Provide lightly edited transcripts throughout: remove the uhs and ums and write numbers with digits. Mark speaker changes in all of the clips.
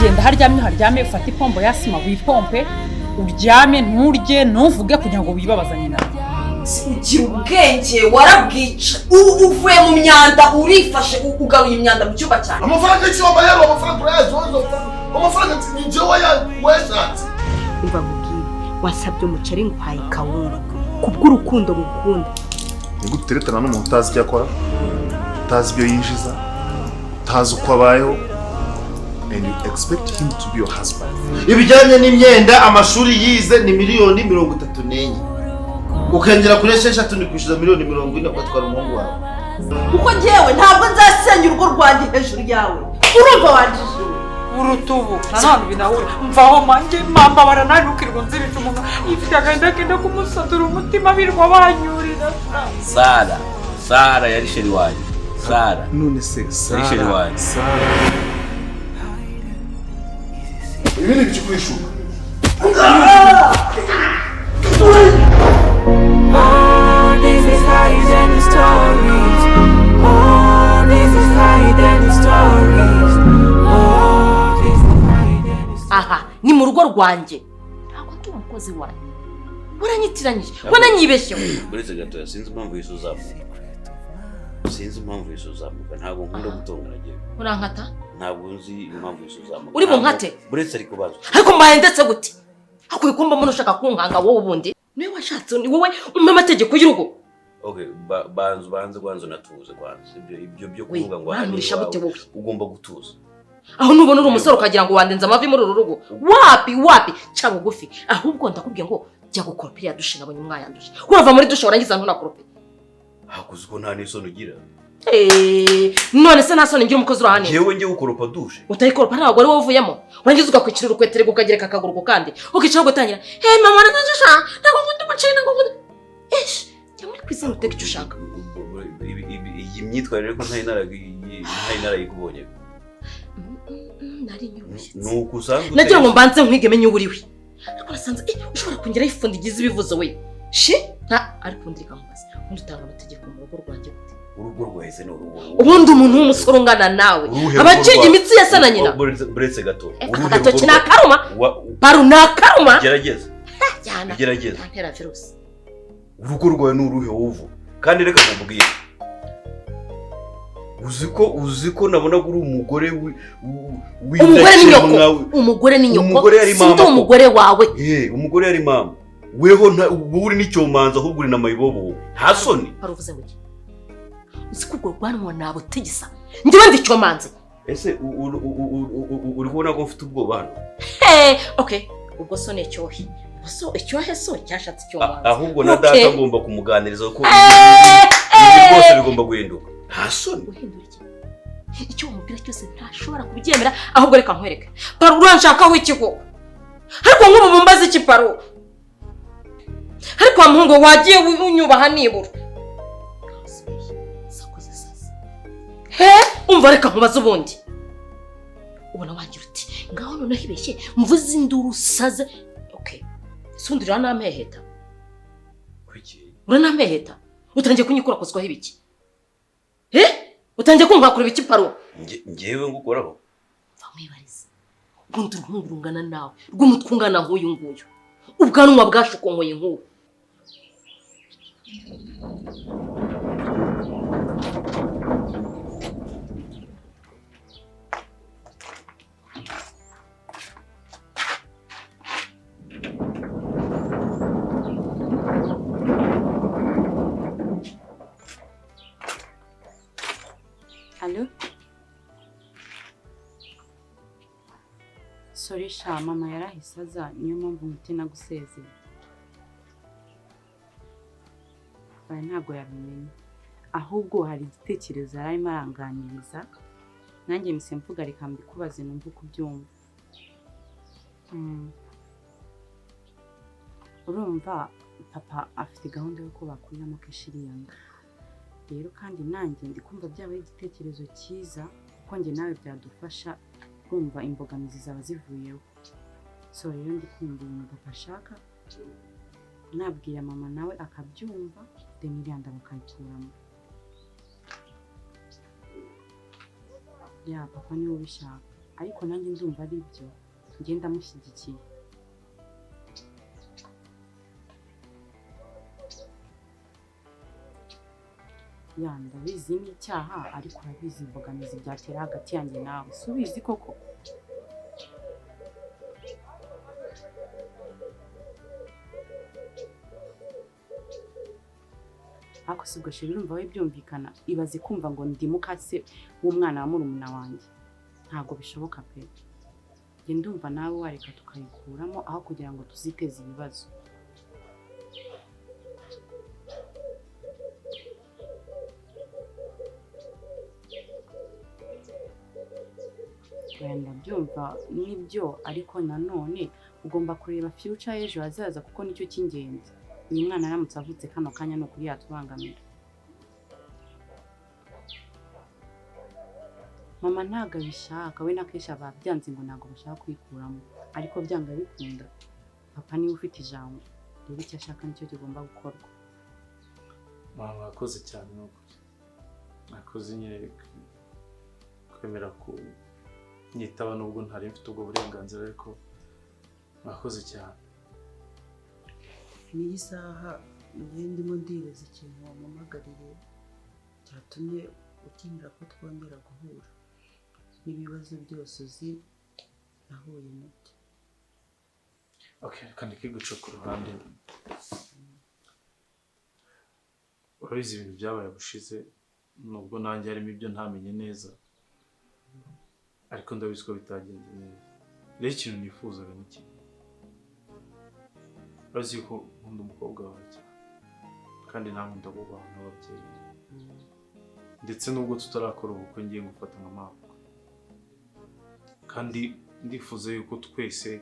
Speaker 1: genda haryamye ufate ipombo yasima wipompe uryame nturye ntuvuge kugira ngo wibabazanye nawe.
Speaker 2: Ugira ubwenge warabwica uvuye mu myanda urifashe ugaruye imyanda mu cyumba cyane.
Speaker 3: Amafaranga y'icyoba yaro amafaranga urayazo amafaranga n'inje weshatse.
Speaker 2: Umva mubwire wasabye umuceri nguhaye kawunga kubw'urukundo mukunda.
Speaker 3: Niguteretana n'umuntu utazi icyo akora, utazi ibyo yinjiza, utazi uko abayeho, and you expect him to be your husband.
Speaker 4: Ibijyanye n'imyenda amashuri yize ni miliyoni 34. Ukengera kuri 6 ni kwishyuza miliyoni 40 ugatwara umuhungu wawe.
Speaker 2: Kuko njyewe ntabwo nzasenya urugo rwanjye hejuru yawe. Urumva wanjije
Speaker 1: urutubu nanone binahura mvaho manje mamba barananukirwa nzibita umuntu ifite agenda kenda kumusatura umutima birwa banyurira.
Speaker 5: Sara yari sheri wanjye. Sara
Speaker 3: none se Sara
Speaker 5: yari sheri wanjye.
Speaker 3: Ibi ni ibikoresho.
Speaker 6: This is higher than the stories. Oh, this is higher than the stories. Oh, this is higher than the stories.
Speaker 2: aha ni mu rugo rwanjye ntabwo ndi umukozi wawe uranyitiranyije wananyibeshyeho.
Speaker 5: Buretse gato sinzi impamvu yisuzamuka. Ntabwo nkunda gutongana giye.
Speaker 2: Urankata?
Speaker 5: Ntabwo nzi impamvu yisuzamuka.
Speaker 2: Uri mu nkate?
Speaker 5: Buretse ariko bazo.
Speaker 2: Ariko mbaye ndetse gute? Akuye kumba umuntu ushaka kunkanga wowe ubundi. Niwe washatse ni wowe umpe amategeko y'urugo.
Speaker 5: Okay, banze natuze kwanza. Ibyo byo kuvuga ngo
Speaker 2: wanisha gute wowe?
Speaker 5: Ugomba gutuza.
Speaker 2: Aho nubona uri umusore ukagira ngo wandenza amavi muri uru rugo. Wapi ca bugufi. Ahubwo ndakubwiye ngo jya gukoropera dushe nabonye umwayanduje. Urava muri dushe warangiza ntunakorope.
Speaker 5: Hakuze ko nta n'isoni ugira.
Speaker 2: None se nta soni ngira umukozi urahane.
Speaker 5: Jewe ngiye gukoropa dushe.
Speaker 2: Utayikoropa ntabwo ari wowe uvuyemo. Warangiza ugakwicira urukwetere gukagereka akaguru kandi. Ukicara gutangira. Mama ndashaka. Ntabwo nkunda umuceri ntabwo nkunda. Jya muri kwizina uteka icyo ushaka.
Speaker 5: Iyi myitwarire ko ntari narayikubonye.
Speaker 2: Nari nyushye.
Speaker 5: Nuko usanga
Speaker 2: nagira ngo mbanze nkwige menye uriwe. Ariko nasanze ushobora kongera ifundi gize ibivuzo we. Nta ariko ndirika mubaza. Undi utanga amategeko mu rugo rwanjye gute?
Speaker 5: Urugo rwahise no rugo.
Speaker 2: Ubundi umuntu w'umusore ungana nawe. Abaciye imitsi yasa na nyina.
Speaker 5: Buretse gato.
Speaker 2: Gato kina karuma. Paru na karuma.
Speaker 5: Gerageza. Gerageza.
Speaker 2: Ntera virusi.
Speaker 5: Urugo rwawe n'uruhe wovu. Kandi reka nkubwire. Uziko nabona guri umugore
Speaker 2: umugore ni nyoko. Sindi umugore wawe.
Speaker 5: Umugore yari mama. Weho uri n'icyomanza ahubwo uri na mayibobo. Hasoni.
Speaker 2: Haruvuze ngo iki? Uziko rwanwa nabo tegisa. Ndiwe ndicyomanze.
Speaker 5: Ese uri kubona ko mfite ubwoba hano?
Speaker 2: Okay. Ubwo so necyohe. So icyohe so cyashatse cyomanze.
Speaker 5: Ahubwo na data ngomba kumuganiriza ko rwose bigomba guhinduka. Hasoni.
Speaker 2: Guhindura iki? Icyo umubwira cyose ntashobora kubyemera ahubwo reka nkwereke. Paru uranshakaho ikigo. Ariko nk'ubu mumbaze iki Paru? Ariko amuhungu wagiye unyubaha nibura. Sakoze sasa. Umva reka nkubaze ubundi. Ubona wagira uti ngaho none hibeshye mvuze induru saze. Okay. Sundira nameheta.
Speaker 5: Kuki?
Speaker 2: Uranameheta. Utangiye kunyikura kozwaho ibiki? Utangiye kunkakura ibiki Paru?
Speaker 5: Ngewe ngukoraho.
Speaker 2: Vamwibariza. Ubundi ruhungurungana nawe. Rw'umutwungana nk'uyu nguyu. Ubwanwa bwashukongoye nk'ubu.
Speaker 7: Allô? Sorry sha mama yarahise aza niyo mpamvu mutina gusezera. Bari ntabwo yabimenye. Ahubwo hari igitekerezo arimo aranganiriza. Nanjye mise mvuga reka mbikubaze numva uko byumva. Urumva papa afite gahunda yo ko bakuriramo keshiriyanga. Rero kandi nanjye ndikumva byabaye igitekerezo cyiza kuko njye nawe byadufasha kumva imbogamizi zaba zivuyeho. So rero ndikumva ibintu papa ashaka nabwiye mama nawe akabyumva demiriyanda bakayikuramo. Ya papa niwe ubishaka. ariko nanjye ndumva ari byo ngenda mushyigikiye. Ndabizi ni icyaha ariko urabizi imbogamizi byatera hagati yanjye nawe, si ubizi koko? Ariko si ubwo sheri urumva we byumvikana, ibaze kumva ngo ndi mukase w'umwana wa murumuna wanjye, ntabwo bishoboka pe. Njye ndumva nawe wareka tukayikuramo aho kugira ngo tuziteze ibibazo. Ndabyumva nibyo, ariko nanone ugomba kureba future y'ejo hazaza kuko nicyo cy'ingenzi. Uyu mwana aramutse avutse kano kanya no kuri yatubangamira. Mama ntago abishaka, we na Kesha babyanze ngo ntago bashaka kwikuramo, ariko byanga bikunda papa niwe ufite ijambo, rero icyo ashaka nicyo kigomba gukorwa.
Speaker 8: Mama wakoze cyane n'ukuri, nakoze nyine kwemera ku nyitaba nubwo ntari mfite ubwo burenganzira, ariko nakoze cyane.
Speaker 9: N'iyi saha ndimo ndireza ikintu wampamagariye cyatumye ukenera ko twongera guhura, n'ibibazo byose uzi nahuye nabyo.
Speaker 8: Okay, kandi kiguca ku ruhande. Urabizi ibintu byabaye bushize, nubwo nanjye harimo ibyo ntamenye neza, ariko ndabizi ko bitagenze neza. Rero ikintu nifuzaga ni iki? Urazi ko nkunda umukobwa wawe cyane, kandi namwe ndabubaha n'ababyeyi, ndetse nubwo tutarakora ubukwe ngiye gufata nka mama, kandi ndifuza yuko twese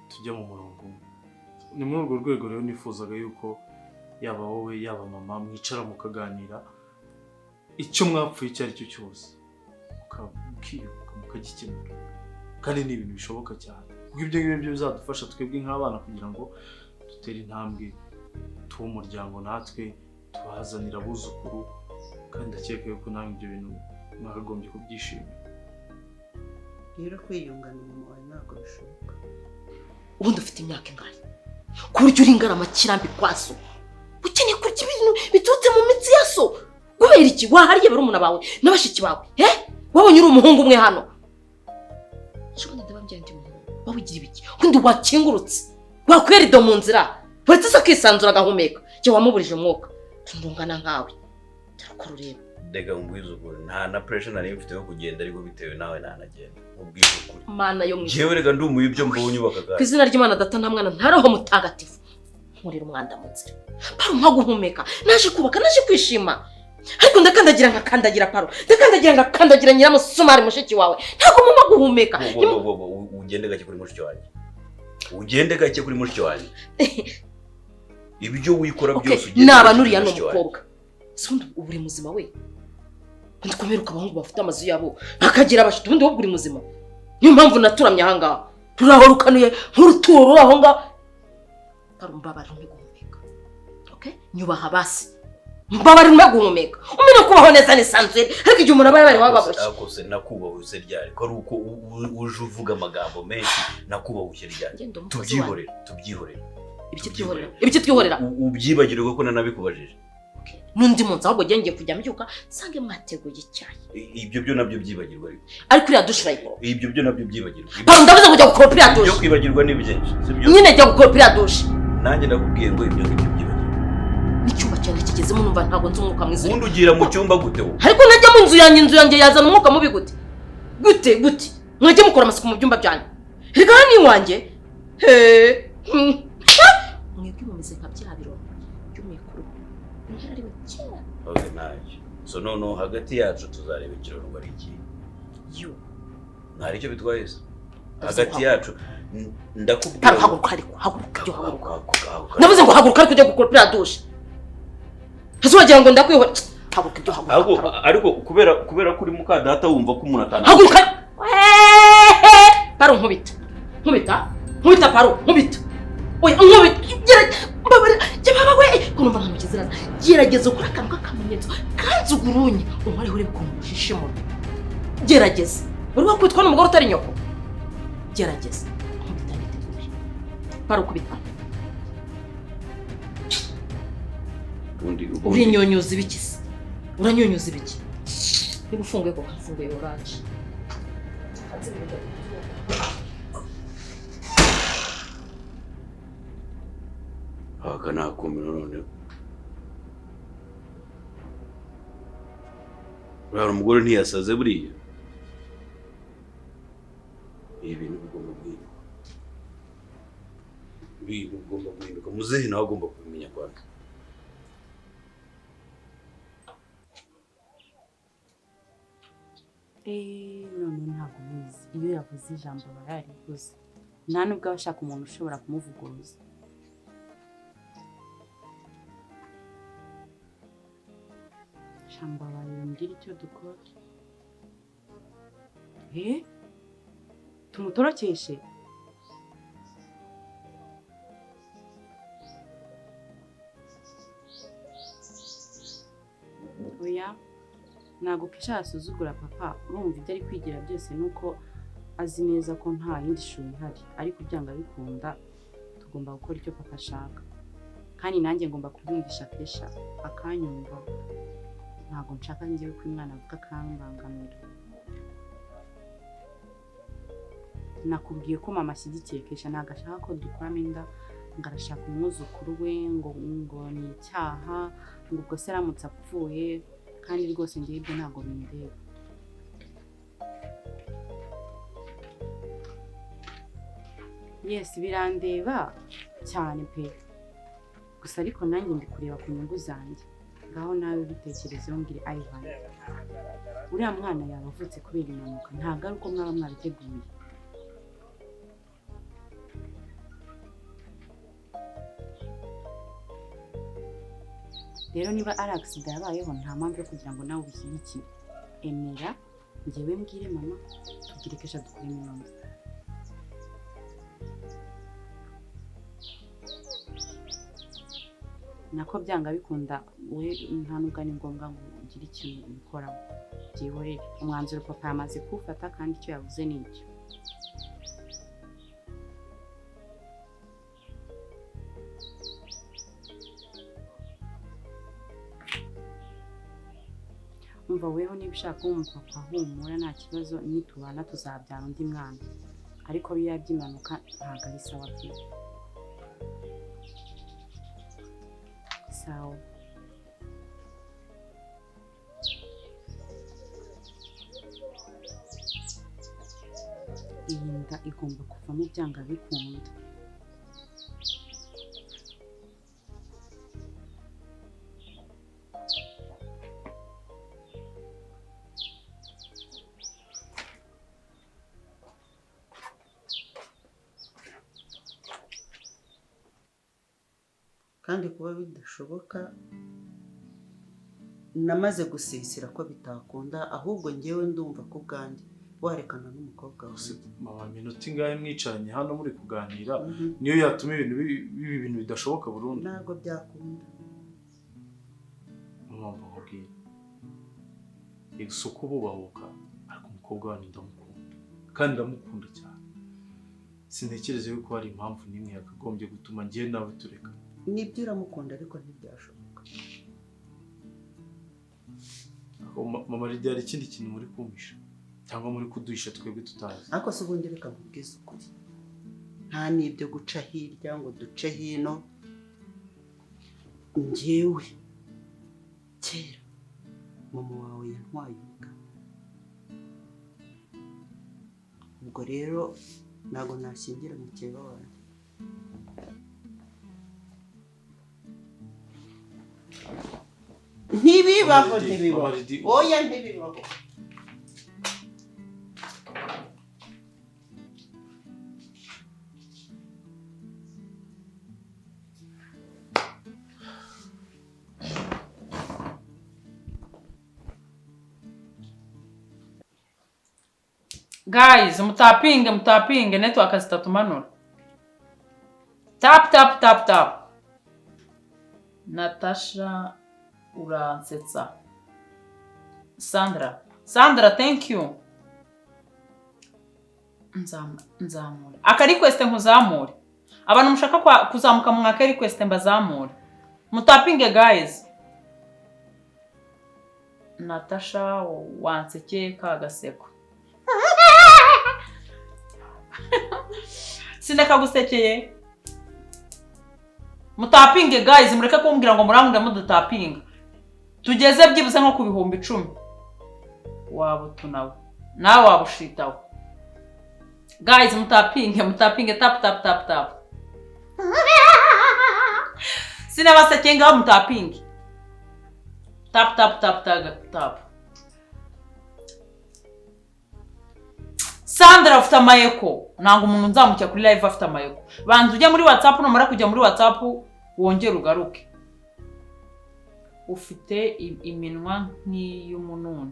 Speaker 8: tujya mu murongo umwe. Ni muri urwo rwego rero nifuzaga yuko yaba wowe yaba mama mwicara mukaganira icyo mwapfuye icyo ari cyo cyose, mukiyunga mukagikemura, kandi ni ibintu bishoboka cyane, kuko ibyo ngibyo bizadufasha twebwe nk'abana kugira ngo dutere intambwe, tuba umuryango natwe, tubazanira abuzukuru, kandi ndakeka yuko nawe ibyo bintu mwakagombye kubyishimira.
Speaker 9: Rero kwiyungana mama wawe ntabwo bishoboka.
Speaker 2: Ubundi ufite imyaka ingahe ku buryo uringana amakirambi kwaso? Ukeneye kurya ibintu biturutse mu mitsi ya so? Kubera iki wahariye barumuna bawe n'abashiki bawe? Wabonye uri umuhungu umwe hano? Shobora ndabambye ndi umuhungu, wabigira ibiki? Undi wakingurutse wakwerido mu nzira, uretse se kwisanzura agahumeka, cyo wamuburije umwuka. Tundungana nkawe tarakora ureba.
Speaker 5: Dega ngwiza ukuri, nta na pressure nari mfite yo kugenda, ariko bitewe nawe ntanagenda. Ubwiza ukuri
Speaker 2: Mana yo mwiza,
Speaker 5: jewe rega ndumuye ibyo mbonye ubakaga.
Speaker 2: Kwizina ry'Imana data nta mwana ntaraho mutagatifu, nkurira umwanda mu nzira. Paru nka guhumeka, naje kubaka, naje kwishima, ariko ndakandagira nkakandagira Paru, ndakandagira nkakandagira nyiramusumari mushiki wawe, ntago mama guhumeka.
Speaker 5: Ugende gake kuri mushiki wanjye, ugende gake kuri mushiki wanjye. Ibyo wikora byose
Speaker 2: ugende naba nuriya n'umukobwa, sundi uburi muzima we. Ndikomera ukabahungu bafite amazu yabo bakagira abashiti, ubundi wo buri muzima. Niyo mpamvu naturamye ahanga ruraho rukanuye nk'uruturo ruraho nga. Paru mbabara guhumeka, okay? Nyubaha basi mbabara guhumeka, umenye kubaho neza nisanzwe, ariko igihe umuntu abari wababashye.
Speaker 5: Akose nakubaho use ryari ko ari uko uje uvuga amagambo menshi, nakubaho use ryari. Tubyihorera ibiki twihorera ubyibagirwe ko nanabikubajije.
Speaker 2: Nundi munsi ahubwo ngiye kujya mbyuka sange mwateguye icyayi.
Speaker 5: Ibyo byo nabyo byibagirwa
Speaker 2: ariko iriya dushe urayikora.
Speaker 5: Ibyo byo nabyo byibagirwa.
Speaker 2: Paru ndavuze kujya gukora iriya dushe.
Speaker 5: Ibyo kwibagirwa ni byinshi, sibyo?
Speaker 2: Nyine jya gukora iriya dushe.
Speaker 5: Nanjye ndakubwiye ngo ibyo ngibyo byibagirwa.
Speaker 2: N'icyumba cyane kigezemo numva ntago nzi umwuka mwiza.
Speaker 5: Ubundi ugira mu cyumba gute wo?
Speaker 2: Ariko najya mu nzu yanjye yazana umwuka mubi gute? Gute mwajye mukora amasuku mu byumba byanyu. Rega ni wanjye. Mwebwe mumeze nka bya biro by'umukuru. Ntari bakira.
Speaker 5: Okay, naje. So no hagati yacu tuzareba ikiraro ngo ari iki.
Speaker 2: Yo.
Speaker 5: Ntari cyo bitwaye se. Hagati yacu ndakubwira.
Speaker 2: Haguruka. Navuze ngo haguruka kujya gukora iriya dushe. Hasi wagira ngo ndakwihora. Haguruka.
Speaker 5: Ariko kubera kuri muka data wumva ko umuntu atana.
Speaker 2: Haguruka. Paru nkubita Paru nkubita. Oya nkubita. Baba we kumva nta mukizira. Gerageza ukora akantu k'akamenyetso kanzugurunye. Umwari uri kumujishimo. Gerageza. uri wakwitwa n'umugore utari nyoko gerageza nkubita niteguye Paru kubita urinyonyuza ibiki se uranyonyuza ibiki niba ufunguye ko kafunguye oranje
Speaker 5: aka nakumira none uriya umugore ntiyasaze buriya ibintu bigomba guhinduka ibintu bigomba guhinduka muzehe nawe agomba kubimenya kwanza
Speaker 7: none ntabwo ubizi iyo yavuze ijambo aba yarivuze nta nubwo aba ashaka umuntu ushobora kumuvuguruza shamba bayongera icyo dukora tumutorokeshe oya ntabwo kesha yasuzugura papa urumva ibyo ari kwigira byose nuko azi neza ko nta yindi shuri ihari ariko byanga bikunda tugomba gukora icyo papa ashaka kandi nanjye ngomba kubyumvisha kesha akanyumva ntabwo nshaka ngiye ko umwana avuga akambangamira nakubwiye ko mama ashyigikiye kesha ntabwo ashaka ko dukuramo inda ngo arashaka umwuzukuru we ngo ni icyaha ngo ubwo se aramutse apfuye kandi rwose ngiye ibyo ntabwo bindeba yesi birandeba cyane pe gusa ariko nanjye ndi kureba ku nyungu zanjye ngaho nawe bitekerezeho mbwire Yvan uriya mwana yaba avutse kubera impanuka ntabwo ari uko mwaba mwabiteguye rero niba ari accident yabayeho nta mpamvu yo kugira ngo nawe ubishyigikire emera njyewe mbwire mama tugire kesha dukore imyenda nako byanga bikunda we nta nubwo ari ngombwa ngo ugire ikintu ubikoraho byihorere umwanzuro papa yamaze kuwufata kandi icyo yavuze ni icyo umva weho niba ushaka umupapa humura nta kibazo nitubana tuzabyara undi mwana ariko biriya by'impanuka ntabwo ari sawa pe sawa iyi nda igomba kuvamo byanga bikunda
Speaker 9: kandi kuba bidashoboka namaze gusisira ko bitakunda ahubwo ngewe ndumva ko bwanjye warekana n'umukobwa wawe
Speaker 8: mama minota ingahe mwicaranye hano muri kuganira niyo yatuma ibintu bidashoboka burundu
Speaker 9: ntabwo byakunda
Speaker 8: mama mbabwira isuku bubahuka ariko umukobwa wanjye ndamukunda kandi ndamukunda cyane sintekereze yuko hari impamvu n'imwe yakagombye gutuma ngiye nawe tureka
Speaker 9: nibyo uramukunda ariko ntibyashoboka
Speaker 8: mama Lydia hari ikindi kintu muri kumpisha cyangwa muri kuduhisha twebwe tutazi
Speaker 9: ariko se ubundi reka nkubwize ukuri nta n'ibyo guca hirya ngo duce hino njyewe kera mama wawe yantwaye inka ubwo rero ntabwo nashyingira mukeba wanjye ntibibaho oya ntibibaho
Speaker 1: Guys, mutapinge network zitatumanura. Tap. Natasha uransetsa. Sandra, thank you. nzamure aka request nkuzamure abantu mushaka kuzamuka mu aka request mbazamure mutapinge guys Natasha wanseke kagaseko Sineka gusekeye mutapinge guys mureke kumbwira ngo murangude mudutapinga tugeze byibuze nko ku bihumbi 10 wabo tunawe nawe wabushitaho guys mutapinge tap Sinabaseke ngaho mutapinge tap Sandra afite amayeko nanga umuntu nzamukya kuri live afite amayeko banza ujya muri WhatsApp numara kujya muri WhatsApp wongera ugaruke ufite iminwa nk'iy'umununi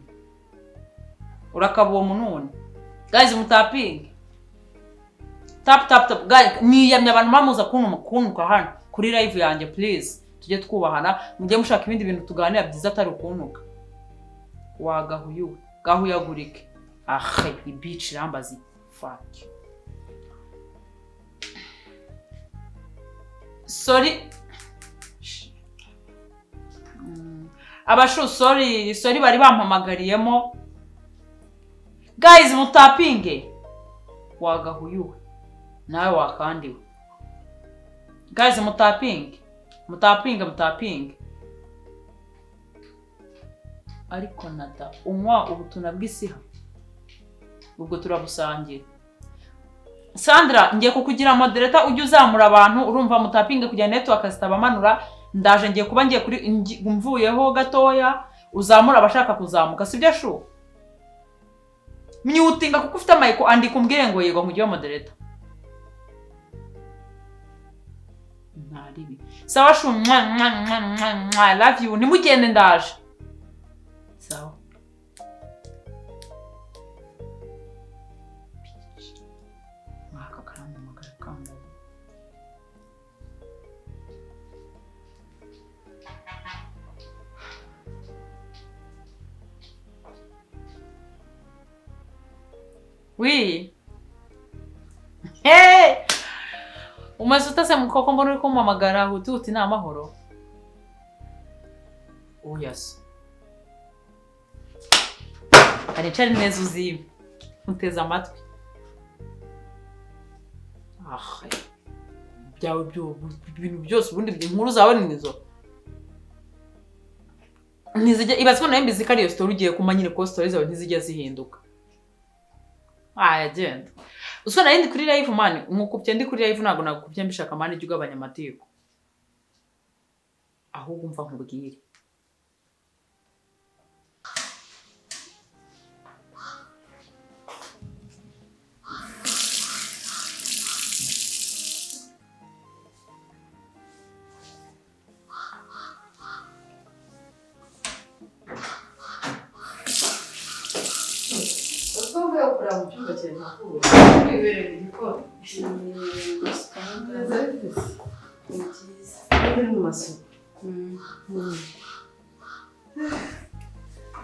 Speaker 1: urakaba uwo mununi guys mutapinge tap guys niyamye abantu bamuza kunuka hano kuri live yanjye please tujye twubahana mujye mushaka ibindi bintu tuganira byiza atari ukunuka gahuyagurike bitch rambazi fuck sorry abashu sorry bari bampamagariyemo guys mutapinge wagahuyuwe nawe wakandiwe guys mutapinge ariko nada unywa ubutuna bw'isiha ubwo turabusangira Sandra ngiye kukugira moderator ujye uzamura abantu urumva mutapinge kugira network zitabamanura ndaje ngiye kuba ngiye kuri mvuyeho gatoya uzamura abashaka kuzamuka sibyo shu myutinga kuko ufite amayiko andika umbwire ngo yego nkujye moderator ntaribi sawa shu I love you nimugende ndaje sawa Oui. Hey! Umaze utase mukoko mbona uri kumamagara uti ni amahoro. Oh yes. Aricari neza uzibe. Uteze amatwi. Byawe ibintu byose ubundi inkuru zawe ni nizo. Ntizijya ibazwa nayo mbizi kari yo story ugiye kumanyine ko story zawe ntizijya zihinduka. Agenda. Usona yindi kuri live man, nkukubye ndi kuri live nago nakubye mbishaka mani jye ugabanya amateko. Ahubwo umva nkubwire.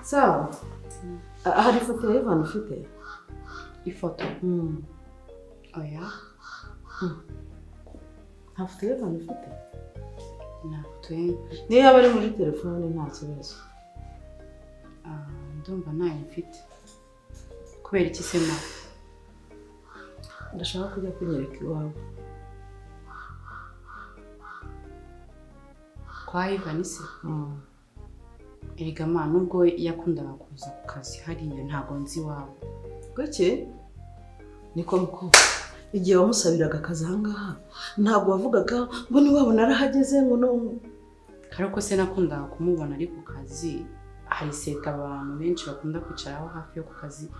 Speaker 9: Sawa. Hari ifoto ya Yvan ufite?
Speaker 7: Ifoto? Oya.
Speaker 9: Nta foto ya Yvan ufite?
Speaker 7: Nta foto ye.
Speaker 9: Niyo yaba ari muri telefone nta kibazo.
Speaker 7: Ndumva ntayo mfite. Kubera iki se ma?
Speaker 9: Ndashaka kujya kunyereka iwawe.
Speaker 7: Kwa Yvan se? Erega ma nubwo yakundaga kuza ku kazi hariya ntago nzi iwawe.
Speaker 9: Gake niko muko igihe wamusabiraga akazi ahangaha ntabwo wavugaga ngo ni wabona arahageze ngo no
Speaker 7: kariko se nakundaga kumubona ari ku kazi hari seta abantu benshi bakunda kwicaraho hafi yo ku kazi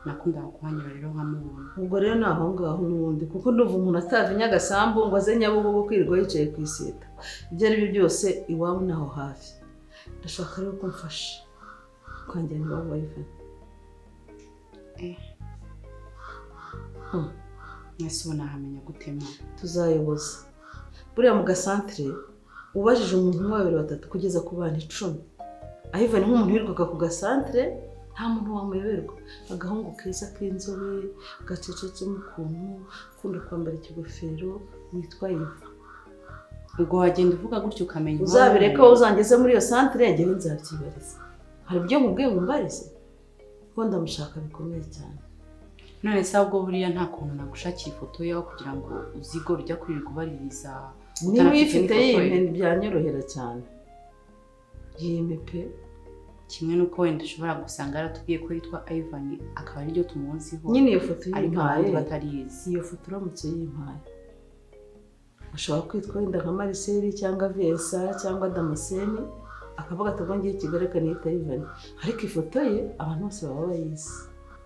Speaker 7: nakundaga kuhanyura rero nkamubona.
Speaker 9: Ubwo rero naho ngaho nubundi kuko nduva umuntu atava Nyagasambu ngo aze Nyabugogo kwirirwa yicaye ku iseta. Ibyo ari byo byose iwawe naho hafi. Ndashaka rero kumfasha kwanjye niba Yvan.
Speaker 7: Nese ubona hamenya gutema
Speaker 9: tuzayoboza. Buriya mu gasantre ubajije umuntu 2 3 kugeza ku bana 10. Yvan nk'umuntu wirirwaga ku gasantre nta muntu wamuyoberwa. Agahungu keza k'inzobe gacecetsemo ukuntu ukunda kwambara ikigofero witwa Yvan.
Speaker 7: ubwo wagenda uvuga gutyo ukamenya
Speaker 9: uzabireka wowe uzangeze muri iyo centre njyewe nzabyibariza. Hari ibyo nkubwiye ngo mbarize kuko ndamushaka bikomeye cyane.
Speaker 7: none se ubwo buriya nta kuntu nagushakira ifoto yawe kugira ngo uzigore ujya kwirirwa ubaririza
Speaker 9: niba uyifite yimpe byanyorohera cyane. Yimpe pe.
Speaker 7: kimwe nuko wenda ushobora gusanga yaratubwiye ko yitwa Yvan akaba ari ryo tumuziho.
Speaker 9: Nyine iyo foto
Speaker 7: ariko
Speaker 9: yimpaye
Speaker 7: abandi batarizi.
Speaker 9: iyo foto uramutse yimpaye ashobora kwitwa wenda nka Marcel cyangwa Viesa cyangwa Damascene akavuga ati ngiye kigaragara yita Yvan, ariko ifoto ye abantu bose baba bayizi.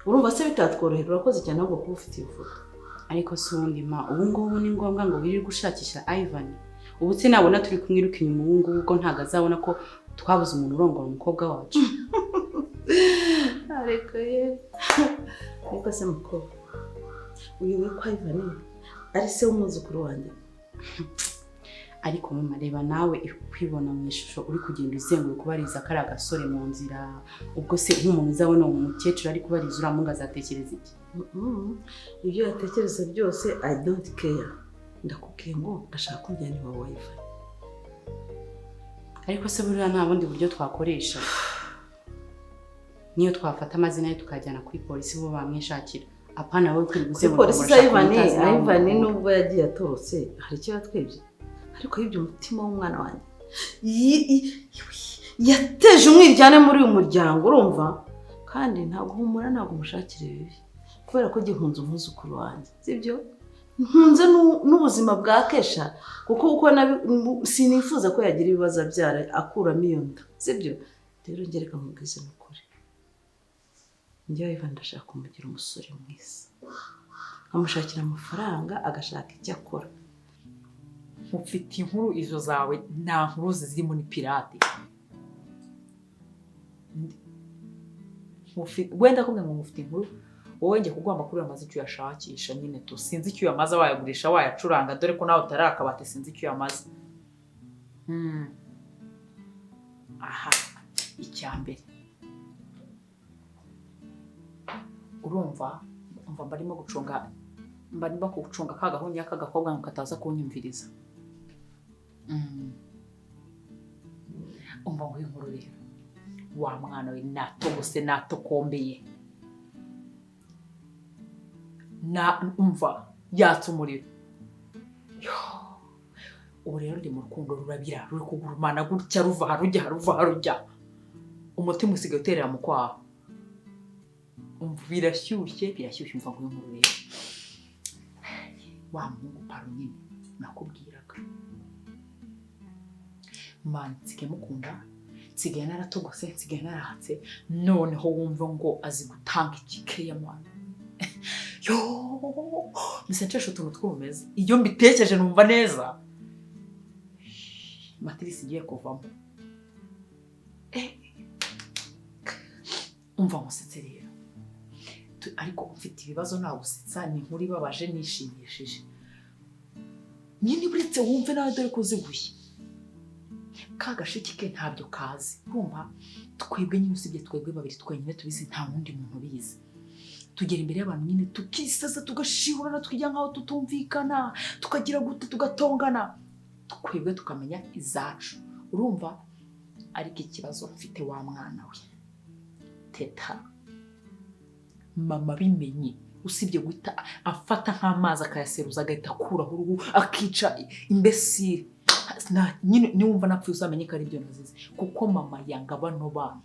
Speaker 9: Urumva se bitatworohera urakoze cyane ahubwo kuba ufite iyo foto.
Speaker 7: ariko si ubundi ma ubu ngubu ni ngombwa ngo wirirwe gushakisha Yvan. ubu se nabona turi kumwiruka inyuma ubu ngubu ubwo ntabwo azabona ko twabuze umuntu urongora umukobwa wacu.
Speaker 9: ariko ye ariko se mukobwa uyobewe ko Yvan ari se w'umwuzukuru wanjye.
Speaker 7: ariko mama reba nawe kwibona mu ishusho uri kugenda uzenguruka kubariza kari agasore mu nzira, ubwo se nk'umuntu uzabona umukecuru ari kubariza uramunga azatekereza iki?
Speaker 9: Ibyo yatekereza byose I don't care. Ndakubwiye ngo ndashaka kumujyana iwawe Yvan.
Speaker 7: ariko se buriya nta bundi buryo twakoresha niyo twafata amazina ye tukajyana kuri polisi bo bamwishakira. Apana wowe kuri guzenguruka
Speaker 9: polisi za Yvan nubwo yagiye atorotse hari icyo yatwebye, ariko yibye umutima w'umwana wanjye yateje umwiryane muri uyu muryango urumva, kandi ntabwo humura ntabwo mushakire bibi kubera ko gihunze umwuzukuru wanjye sibyo. Nkunze n'ubuzima bwa Kesha kuko uko sinifuza ko yagira ibibazo abyara akuramo iyo nda sibyo. Rero ngereka mubwize n'ukuri njye Yvan ndashaka kumugira umusore mwiza amushakira amafaranga agashaka icyo akora.
Speaker 1: Mufite inkuru izo zawe nta nkuru ziri muri pirate. Wenda kumwe ngo mufite inkuru wowe njye kuguha amakuru yamaze icyo yashakisha nyine to sinzi icyo yamaze wayagurisha wayacuranga dore ko nawe utarakabate sinzi icyo yamaze. Aha icyambere urumva mbarimo gucunga ka gahunya k'agakobwa ngo kataza kunyumviriza. Umva ngo inkuru rero wa mwana we natogose natokombeye umva yatse umuriro. Ubu rero ndi mu rukundo rurabira ruri kugurumana gutya ruva harujya umutima usigaye uterera mu kwaha. Umva birashyushye umva ngo inkuru rero wa muhungu Paru nyine nakubwiraga man nsigaye mukunda nsigaye naratogose nsigaye narahatse noneho wumva ngo azi gutanga ikikeya mwana. Nisenchesho utuntu twumeze iyo mbitekereje numva neza matirisi igiye kuvamo. Umva musetse rero ariko mfite ibibazo nagusetsa ni nkuri babaje nishimishije nyine buretse wumve nawe dore ko uziguye kagashiki ke ntabyo kazi. Urumva twebwe nyine usibye twebwe babiri twenyine tubizi nta wundi muntu bizi. Tugera imbere y'abantu nyine tukisaza tugashihurana tukijya nkaho tutumvikana tukagira gute tugatongana twebwe tukamenya izacu. Urumva ariko ikibazo mfite wa mwana we teta mama bimenye usibye guhita afata nk'amazi akayaseruza agahita akuraho uruhu akica imbesire nyine niwumva napfuye uzamenye ko ari byo nazize kuko mama yanga bano bana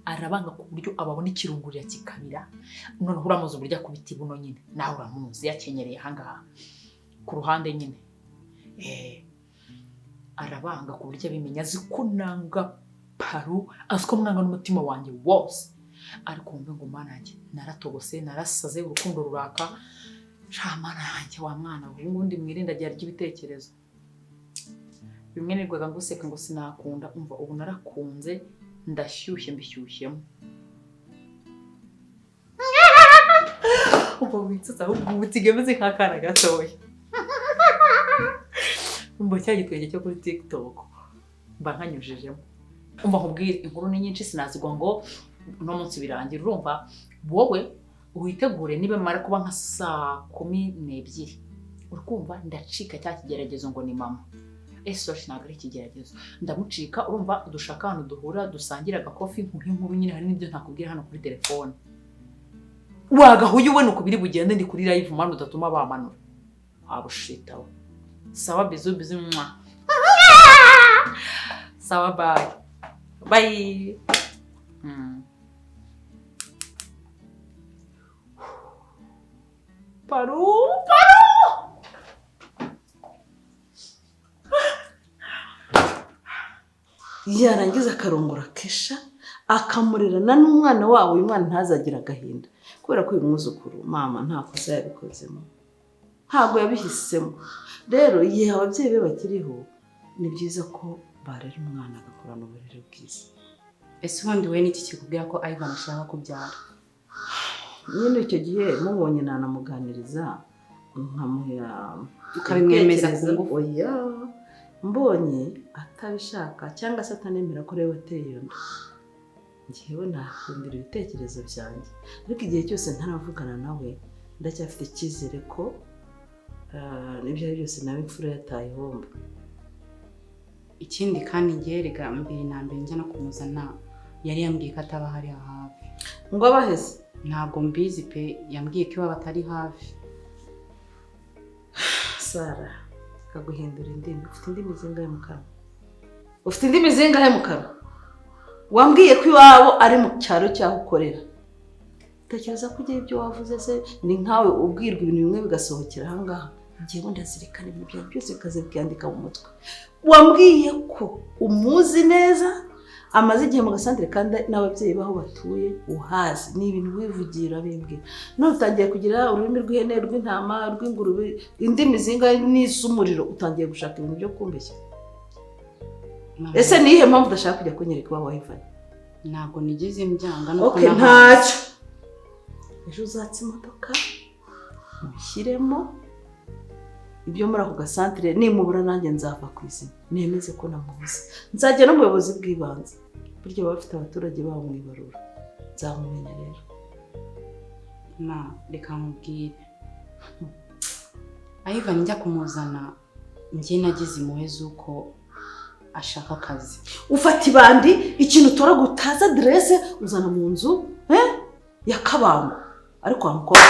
Speaker 1: arabanga ku buryo ababona ikirungurira kikabira. Noneho uramuzi uburyo akubita ibuno nyine nawe uramuzi yakenyereye ahangaha ku ruhande nyine arabanga ku buryo abimenya azi ko nanga Paru azi ko mwanga n'umutima wanjye wose. Ariko wumve ngo mana yanjye naratogose narasaze urukundo ruraka mana yanjye wa mwana ubundi mwirinda agira ry'ibitekerezo bimwe nirwaga nguseka ngo sinakunda. Umva ubu narakunze ndashyushye mbishyushyemo. Umva witsutsa ahubwo utigemeze nk'akana gatoya. Umva cya gitwenge cyo kuri TikTok mba nkanyujijemo. Umva nkubwire inkuru ni nyinshi sinazigwa ngo uno munsi birangira urumva wowe witegure niba mara kuba nka 12:00 urumva ndacika cya kigeragezo ngo ni mama esoshi ntabwo ari ikigeragezo ndamucika urumva dushaka ahantu duhura dusangira agakofi nk'inkuru nyine hari n'ibyo ntakubwira hano kuri telefone wagahuye we nuko biri bugende ndi kuri live mwana udatuma bamanura abushita we sawa bizu mwa sawa bye bye Paru
Speaker 9: yarangiza akarongora Kesha akamurerana n'umwana wabo uyu mwana ntazagira agahinda kubera ko uyu mwuzukuru mama nta kosa yabikozemo ntabwo yabihisemo rero igihe ababyeyi be bakiriho ni byiza ko barera umwana agakurana uburere bwiza.
Speaker 7: Ese ubundi we n'iki kikubwira ko Yvan ashaka kubyara?
Speaker 9: Nyine icyo gihe mubonye nanamuganiriza nkamuha
Speaker 7: ukabimwemeza ku ngufu.
Speaker 9: Oya mbonye atabishaka cyangwa se atanemera ko rewe ateye iyo nda njyewe nakundira ibitekerezo byanjye ariko igihe cyose ntaravugana nawe ndacyafite icyizere ko n'ibyo ari byose nawe imfura yataye ihomba.
Speaker 7: Ikindi kandi ngerega mbere na mbere njya no kumuzana yari yambwiye ko ataba hari hafi
Speaker 9: ngo abaheze
Speaker 7: ntabwo mbizi pe yambwiye ko iwabo atari hafi.
Speaker 9: Sara kaguhindura indimi ufite indimi zingahe mu kanwa ufite indimi zingahe mu kanwa wambwiye ko iwabo ari mu cyaro cyaho ukorera tekereza ko ugiye ibyo wavuze se ni nkawe ubwirwa ibintu bimwe bigasohokera aha ngaha ngiye ndazirikana ibintu byawe byose bikaze byandika mu mutwe. Wambwiye ko umuzi neza amaze igihe mu gasantere kandi n'ababyeyi baho batuye uhazi ni ibintu wivugira bimbwira none utangiye kugira ururimi rw'ihene rw'intama rw'ingurube indimi zingahe n'iz'umuriro utangiye gushaka ibintu byo kumbeshya. Ese nihe mpamvu udashaka kujya kunyereka iwabo wa Yvan?
Speaker 7: Ntabwo nigeze mbyanga nuko
Speaker 9: okay ntacyo ejo uzatse imodoka mushyiremo ibyo muri ako gasantere nimubura nanjye nzava ku izina nemeze ko namubuze nzajya no mu buyobozi bw'ibanze buryo bafite abaturage babo mu ibarura nzamumenya rero.
Speaker 7: Na reka nkubwire Yvan njya kumuzana njye nagize impuhwe z'uko ashaka akazi.
Speaker 9: Ufata ibandi ikintu utora gutaza adresse uzana mu nzu ya Kabango ariko amukora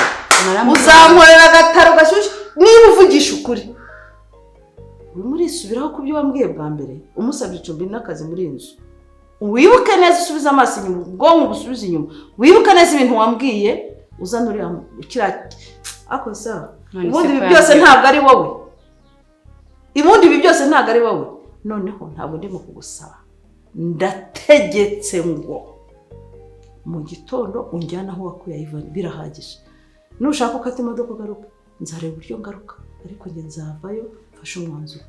Speaker 9: uzankorera agataro gashyushye niba uvugisha ukuri uri muri subiraho ku byo wambwiye bwa mbere umusabye icumbi n'akazi muri inzu wibuke neza usubiza amaso inyuma ubwonko busubiza inyuma wibuke neza ibintu wambwiye uzana uri kira akosa ubundi ibi byose ntabwo ari wowe ibundi ibi byose ntabwo ari wowe noneho ntabwo ndimo kugusaba ndategetse ngo mu gitondo unjyana aho wakuye Yvan birahagije nushaka ukata imodoka garuka nzareba uburyo ngaruka ariko nge nzavayo mfashe umwanzuro.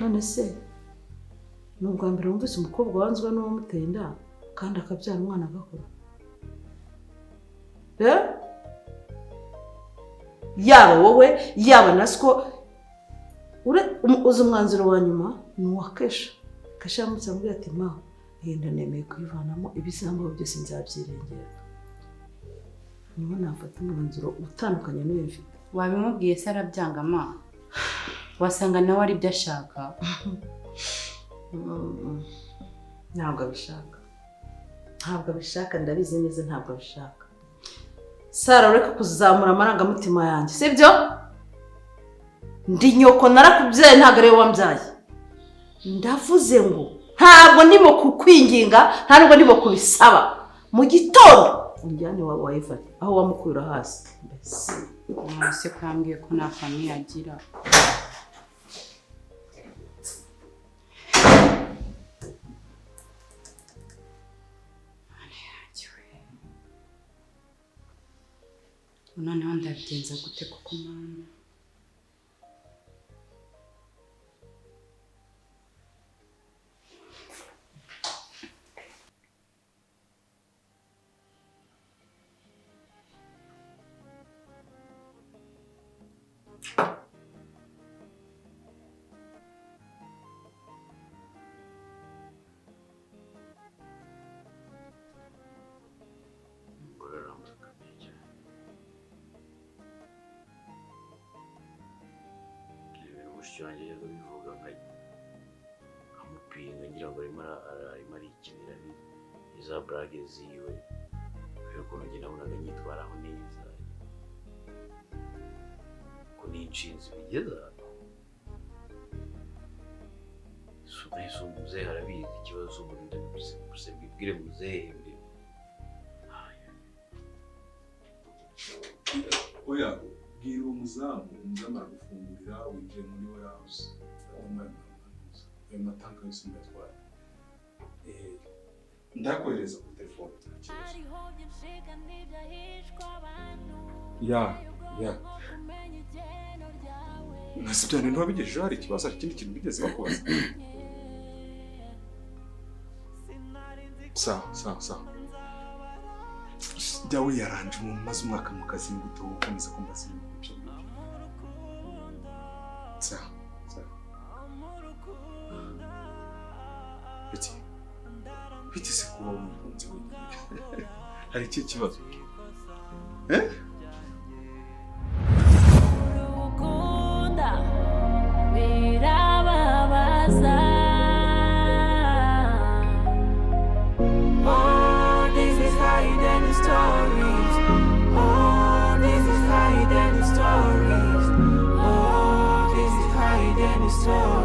Speaker 9: None se nubwo mbere wumvise umukobwa wanzwe n'uwamuteye inda kandi akabyara umwana agakura yaba wowe yaba nasiko uzi umwanzuro wa nyuma ni uwa Kesha. Kesha yamutse amubwira ati ma yenda nemeye kuyivanamo ibisambo byose nzabyirengera niho nafata umwanzuro utandukanye n'uyu mfite.
Speaker 7: Wabimubwiye se arabyanga ma wasanga nawe ari byo ashaka?
Speaker 9: Ntabwo abishaka ndabizi neza ntabwo abishaka. Sara ureka kuzamura amarangamutima yanjye sibyo? Ndi nyoko narakubyaye ntabwo ari wowe wambyaye ndavuze ngo ntabwo ndimo kukwinginga ntabwo ndimo kubisaba mu gitondo unjyane wa Yvan aho wamukura hasi mbese
Speaker 7: se kwambwiye ko nta famille agira. Noneho ndabigenza gute kuko mama
Speaker 5: mushiki wanjye yajyaga bivuga nkamupinga ngira ngo arimo arikinira iza burage ziwe kubera ukuntu njye nabonaga nyitwaraho neza ko n'inshinzi bigeza mwese umuzehe arabizi ikibazo umuntu gusa bwibwire muzehe
Speaker 10: oya bwira umuzamu aragufungurira winjiye muri warehouse ayo matanka yose ndatwara ndakohereza kuri telefone ya nasibyane ntiwabigejejeho hari ikibazo hari ikindi kintu bigeze bakubaza sawa jya wiyaranje maze umwaka mu kazi ni gute ukomeza kumbaza ibintu byo sawa biti se kuba wikunze wenyine hari iki kibazo
Speaker 6: Stories.